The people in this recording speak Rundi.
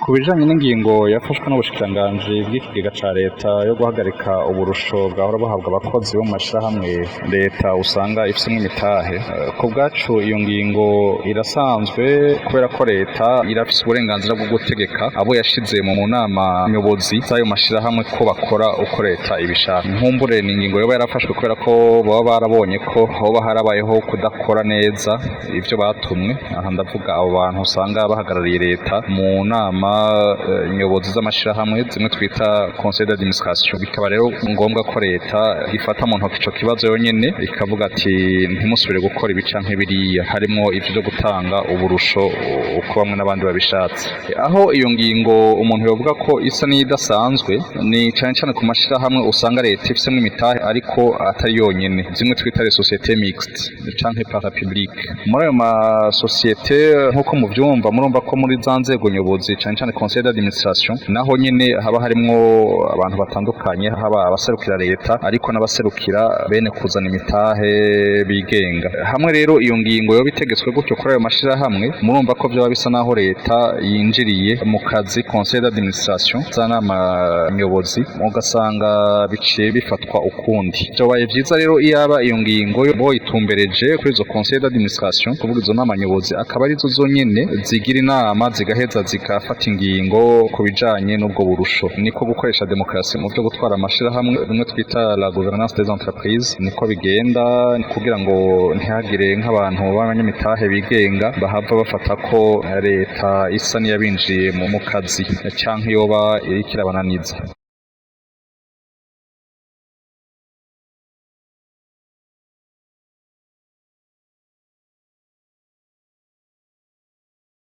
Ku bijanye n'ingingo yafashwe n'ubushikiranganji bw'ikigega ca leta yo guhagarika uburusho bwahora buhabwa abakozi bo mu mashirahamwe leta usanga ifisemwo imitahe, ku bwacu iyo ngingo irasanzwe kubera ko leta irafise uburenganzira bwo gutegeka abo yashize mu nama nyobozi z'ayo mashirahamwe ko bakora uko leta ibishaka. Nkumbure ni ingingo yoba yarafashwe kubera ko baba barabonye ko hoba harabayeho kudakora neza ivyo batumwe. Aha ndavuga abo bantu usanga bahagarariye leta mu nama nyobozi z'amashirahamwe zimwe twita conseil d'administration. Bikaba rero ngombwa ko leta ifata mu ntoki ico kibazo yonyene ikavuga ati ntimusubire gukora ibi canke biriya, harimwo ivyo vyo gutanga uburusho uko bamwe n'abandi babishatse. Aho iyo ngingo umuntu yovuga ko isa n'idasanzwe ni cane cane ku mashirahamwe usanga leta ifisemwo imitahe ariko atari yonyene, zimwe twita les sociétés mixtes canke parapublic. Muri ayo masosiyete nk'uko muvyumva murumva ko muri za nzego nyobozi cane conseil d'administration naho nyene haba harimwo abantu batandukanye, haba abaserukira leta ariko n'abaserukira bene kuzana imitahe bigenga. Hamwe rero iyo ngingo yoba itegetswe gutyo kuri ayo mashirahamwe, murumva ko vyoba bisa naho leta yinjiriye mu kazi conseil d'administration za nama nyobozi, ugasanga biciye bifatwa ukundi. Vyobaye vyiza rero iyaba iyo ngingo boyitumbereje kuri izo conseil d'administration, kuvuga izo nama nyobozi akaba arizo zonyene zigira inama zigaheza zigafata ingingo ku bijanye n'ubwo burusho. Niko gukoresha demokrasi mu byo gutwara amashirahamwe, bimwe twita la gouvernance des entreprises. Niko bigenda kugira ngo ntihagire nk'abantu b'abanyamitahe bigenga bahava bafata ko leta isa niyabinjiye mu kazi canke yoba iriko irabananiza.